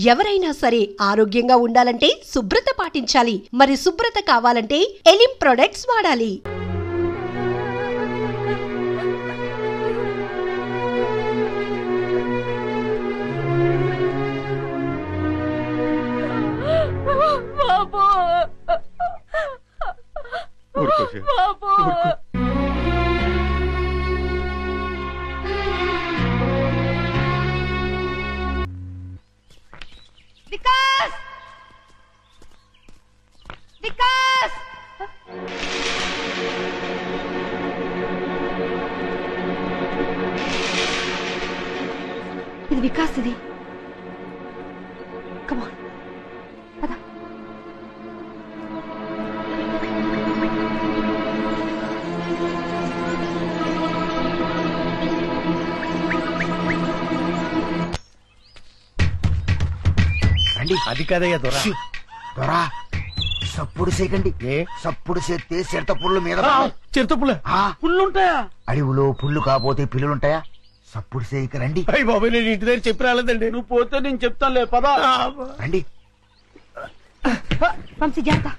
ఎవరైనా సరే ఆరోగ్యంగా ఉండాలంటే శుభ్రత పాటించాలి. మరి శుభ్రత కావాలంటే ఎలిం ప్రొడక్ట్స్ వాడాలి. विकास विकास ఇది వికాస్ ఇది కమ్ ఆన్ పద అది కదయ్యా దొరా దొరా సప్పుడు చేయకండి. సప్పుడు చేస్తే చిరత పుల్లు మీద చిరత పుల్ల పుల్లుంటాయా? అడవిలో పుల్లు కాకపోతే పిల్లులుంటాయా? సప్పుడు చేయక రండి. అయ్యి బాబాయ్ నేను ఇంటి దగ్గర చెప్పి రాలేదండి. నువ్వు పోతే నేను చెప్తానులే పదా రండి. వంశీ జాగ్రత్త.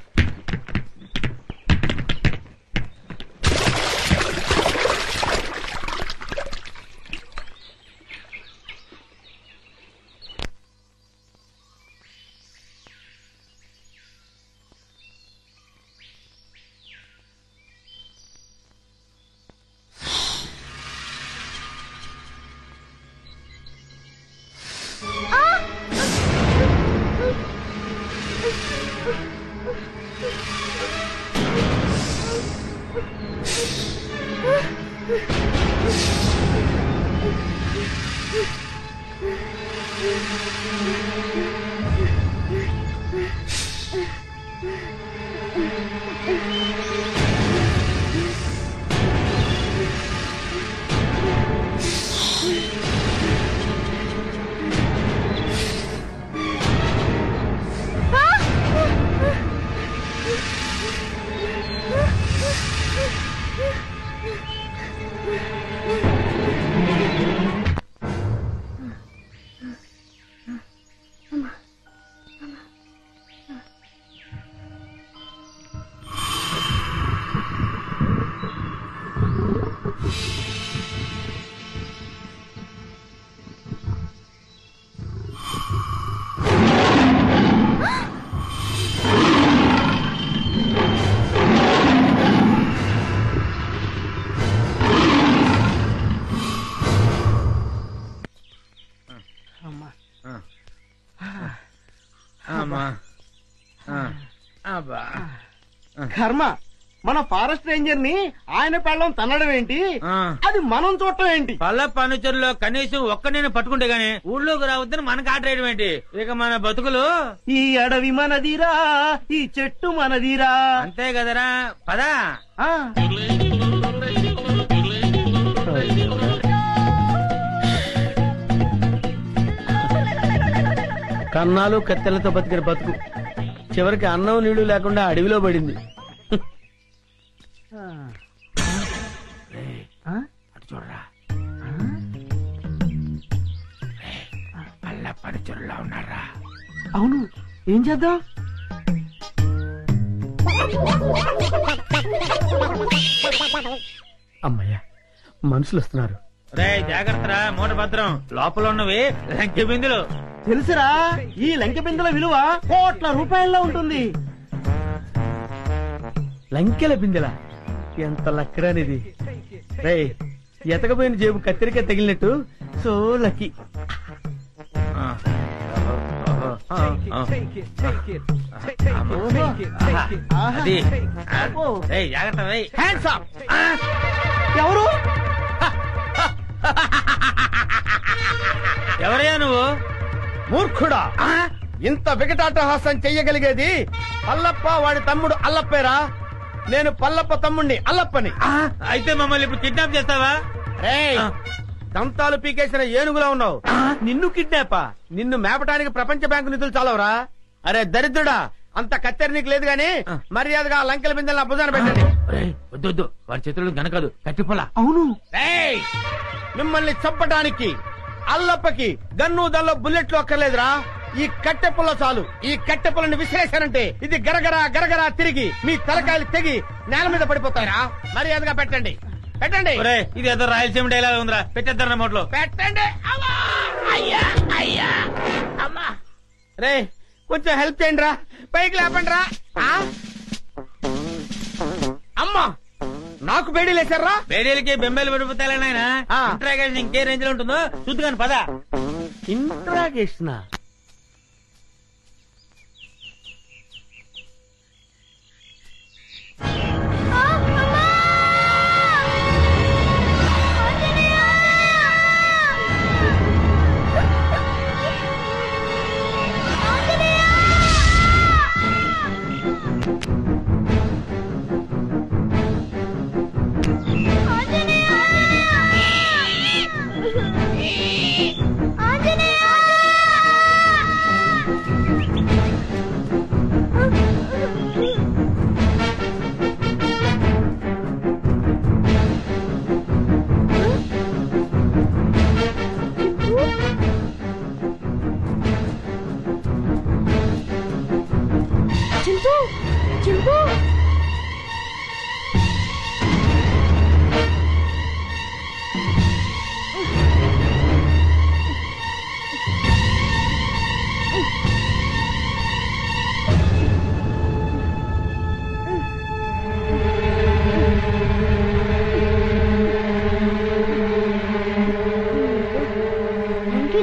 కర్మ మన ఫారెస్ట్ రేంజర్ ని ఆయన పెళ్ళం తన్నడం ఏంటి, అది మనం చూడటం ఏంటి? పల్ల పనుచరులో కనీసం ఒక్క నేను పట్టుకుంటే గానీ ఊళ్ళోకి రావద్దని మనకు ఆటరేయడం ఏంటి? ఇక మన బతుకులు ఈ అడవి మనదిరా, ఈ చెట్టు మనదిరా. అంతే కదరా, పదా. కన్నాలు కత్తెలతో బతికిన బతుకు చివరికి అన్నం నీళ్లు లేకుండా అడవిలో పడింది. అటు చూడరా, పల్ల పనిచరులా ఉన్నారా? అవును, ఏం చేద్దాం? అమ్మయ్యా, మనుషులు వస్తున్నారు. రే జాగ్రత్తరా, మూట భద్రం. లోపల ఉన్నవి లంకె బిందులు. తెలుసురా, ఈ లంకె బిందుల విలువ కోట్ల రూపాయల్లో ఉంటుంది. లంకెల బిందెల ఎంత లక్కరానిది. రే, ఎతకపోయిన జేబు కత్తిరికే తగిలినట్టు. So lucky. ఎవరు? ఎవరయ్యా నువ్వు? మూర్ఖుడా, ఇంత వికటాటహాసం చెయ్యగలిగేది పల్లప్ప వాడి తమ్ముడు అల్లప్పేరా. నేను పల్లప్ప తమ్ముడిని అల్లప్పని. అయితే మమ్మల్ని ఇప్పుడు కిడ్నాప్ చేస్తావా? దంతాలు పీకేసిన ఏనుగులా ఉన్నావు. నిన్ను కిడ్నాపా? నిన్ను మేపటానికి ప్రపంచ బ్యాంకు నిధులు చాలవరా? అరే దరిద్రుడా, అంత కత్తెర నీకు లేదు గాని మర్యాదగా లంకెల బిందెల భుజాన పెట్టండి. వద్దు, వాడి చేతులు గనకదు, కట్టిపోలా. అవును, మిమ్మల్ని చంపటానికి అల్లప్పకి గన్ను దల్లో బుల్లెట్లు అక్కర్లేదురా. ఈ కట్టెపుల్ల చాలు. ఈ కట్టెపుల్లని విసిరేశారంటే ఇది గరగరా గరగరా తిరిగి మీ తలకాయలు తెగి నేల మీద పడిపోతారా. మర్యాదగా పెట్టండి పెట్టండి. ఇది ఏదో రాయలసీమ డైలాగ్ ఉందిరా, పెట్టేద్దరు నోట్లో పెట్టండి. అయ్యా అయ్యా అమ్మా రే కొంచెం హెల్ప్ చేయండి రా, పైకి లేపండి రా. అమ్మా నాకు బేడీలు వేశారా? బేడీలకి బెంబేలు పడిపోతాయి నాయన. ఇంట్రాగేషన్ ఇంకే రేంజ్ లో ఉంటుందో చూద్దుగాని పద. ఇంట్రాగేషన్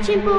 చింపు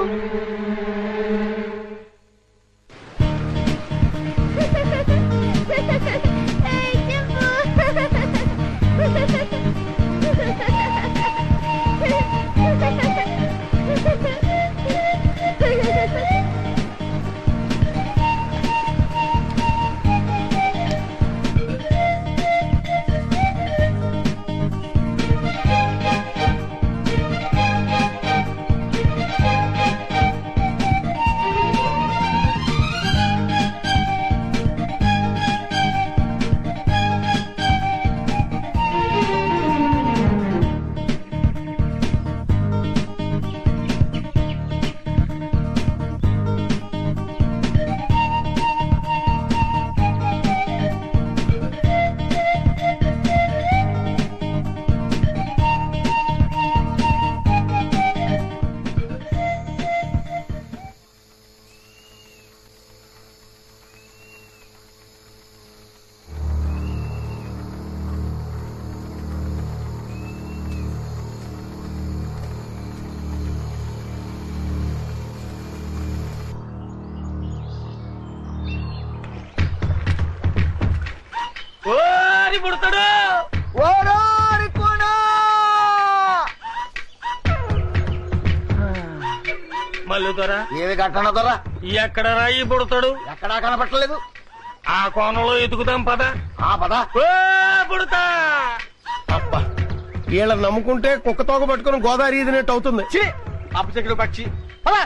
పుడతాడు. మళ్ళీ దొరా ఏమి కట్టన దొరా ఎక్కడ రాయి పుడతాడు? ఎక్కడా కనపట్టలేదు. ఆ కోణంలో ఎదుగుదాం పద. ఆ పద పుడతా. అబ్బా వీళ్ళని నమ్ముకుంటే కుక్క తోక పట్టుకుని గోదావరి ఈదినట్టు అవుతుంది. అప్పచెక్కుడు పక్షి పద.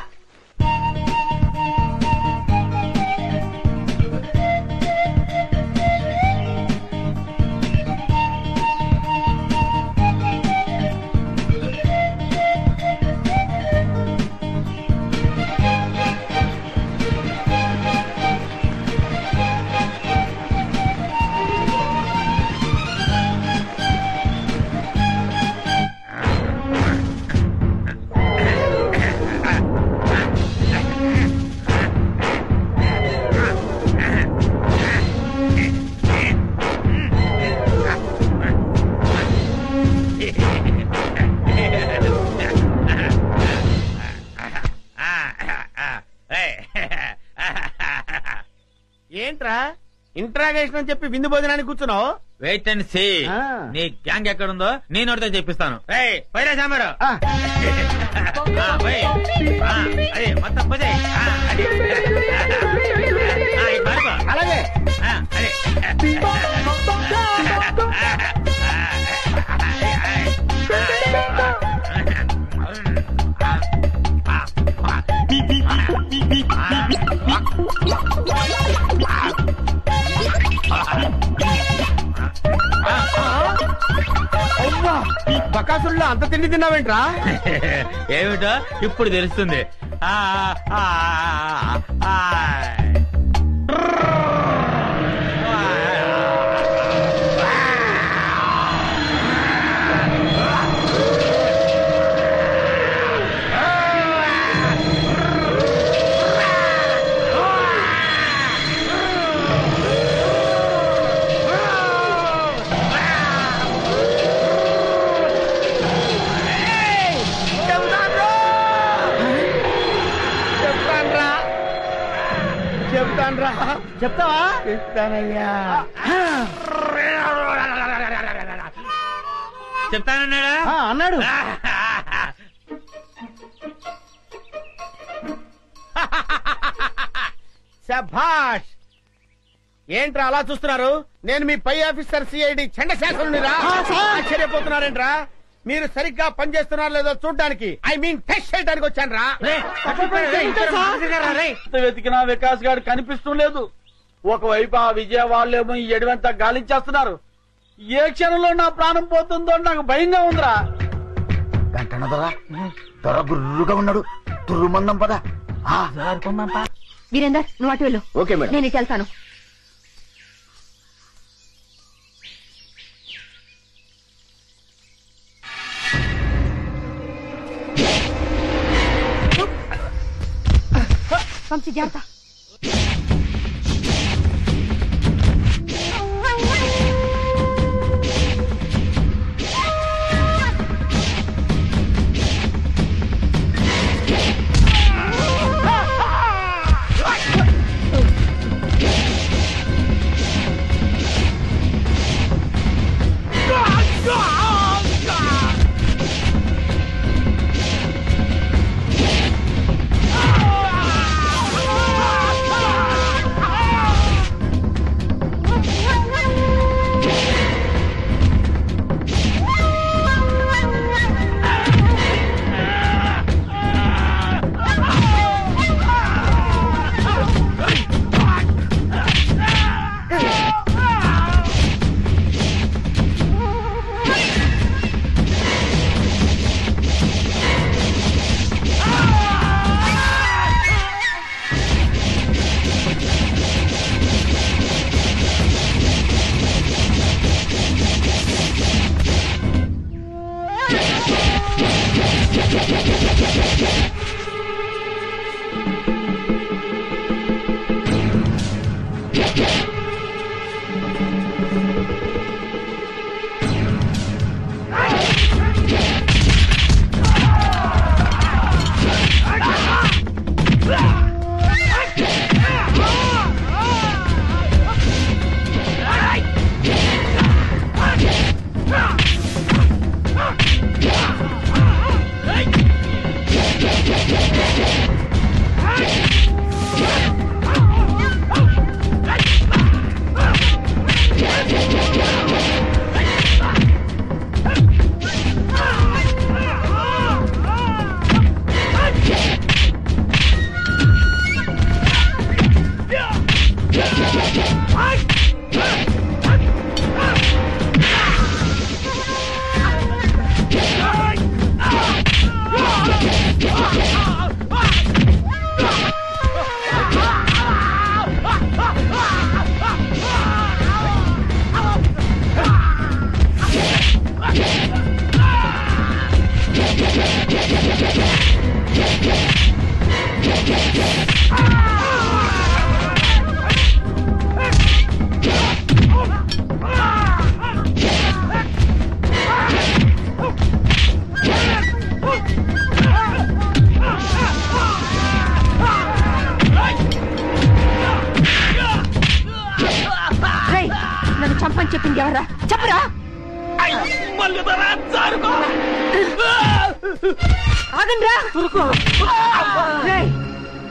ఏంట్రా ఇంట్రాగేషన్ అని చెప్పి విందు భోజనానికి కూర్చున్నావు? Wait and see. నీ గ్యాంగ్ ఎక్కడుందో నేను నోటితో చెప్పిస్తాను. పైరా సాంబారు అదే మొత్తం పోతే అలాగే అదే బకాసుల్లో అంత తిండి తిన్నావేంట్రా? ఏమిటో ఇప్పుడు తెలుస్తుంది. చెప్తావా? చెప్తానయ్యా. చెప్తానన్నాడా? అన్నాడు. శభాష్. ఏంట్రా అలా చూస్తున్నారు? నేను మీ పై ఆఫీసర్ సిఐడి చండశాసనునిరా. ఆశ్చర్యపోతున్నారేంట్రా? మీరు సరిగ్గా పనిచేస్తున్నారో లేదో చూడడానికి, ఐ మీన్ టెస్ట్ చేయడానికి వచ్చాను రా. వెతికినా వికాస్ గారు కనిపిస్తూ ఒకవైపు ఆ విజయ వాళ్ళేమో ఈ ఎడవంతా గాలించేస్తున్నారు. ఏ క్షణంలో నా ప్రాణం పోతుందో నాకు భయంగా ఉందిరా. వెంటనే దొర గుర్రుగా ఉన్నాడు. తుర్రుమందం పదా. వీరేందర్ నువ్వు అటు వెళ్ళు. Okay madam. నేను ఇటు వెళ్తాను. వంశీ జాగ్రత్త. చంపని చెప్పింది ఎవరా? చెప్పరా. ఆగండ్రా.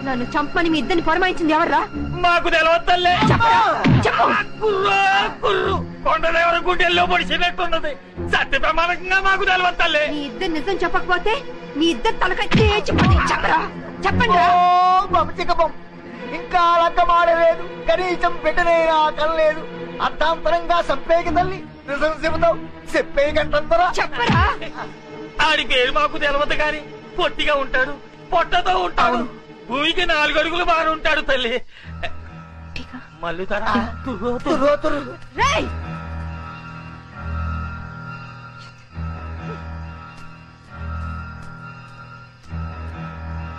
నన్ను చంపని మీ ఇద్దరిని పొరమాయించింది ఎవర్రా? మాకు తెలవద్దలే. కొండదేవర గుండెల్లో పొడిచినట్టున్నది. సత్య ప్రమాణంగా మాకు తెలవద్దలే. మీ ఇద్దరు నిజం చెప్పకపోతే మీ ఇద్దరు తలకాయ తేచిపోతే చెప్పరా. చెప్పండి. ఇంకా లగ్గమాడలేదు, కనీసం బిడ్డనైనా కనలేదు. అర్థాంతరంగా చెప్పేకి తల్లి నిజం చెబుతావు. చెప్పేకంటారా? చెప్పరా. ఆడి పేరు మాకు తెలవదు గాని పొట్టిగా ఉంటాడు, పొట్టతో ఉంటాడు. భూమికి 4 అడుగులు బాగా ఉంటాడు తల్లి. మళ్ళీ తరా రేయ్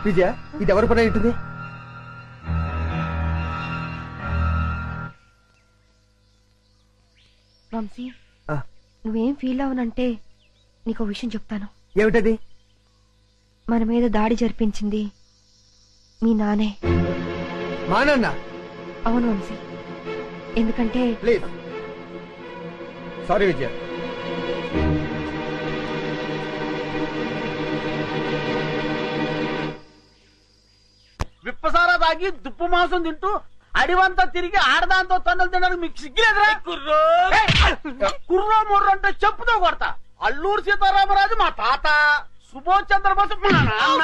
విజయ ఇది ఎవరి పని ఉంటుంది? వంశీ నువ్వేం ఫీల్ అవునంటే నీకు విషయం చెప్తాను. ఏమిటది? మన మీద దాడి జరిపించింది మీ నానే. మా నాన్న? అవును వంశీ, ఎందుకంటే ప్లీజ్ సారీ విజయ. విప్పసారా తాగి దుప్పు మాంసం తింటూ అడివంతా తిరిగి ఆడదాంతో తన్నులు తినడానికి మీకు సిగ్గులేదురా? కుర్రో ముర్రో అంటే చెప్పుతో కొడతా. అల్లూరు సీతారామరాజు మా తాత, సుభాష్ చంద్రబోస్ మా నాన్న.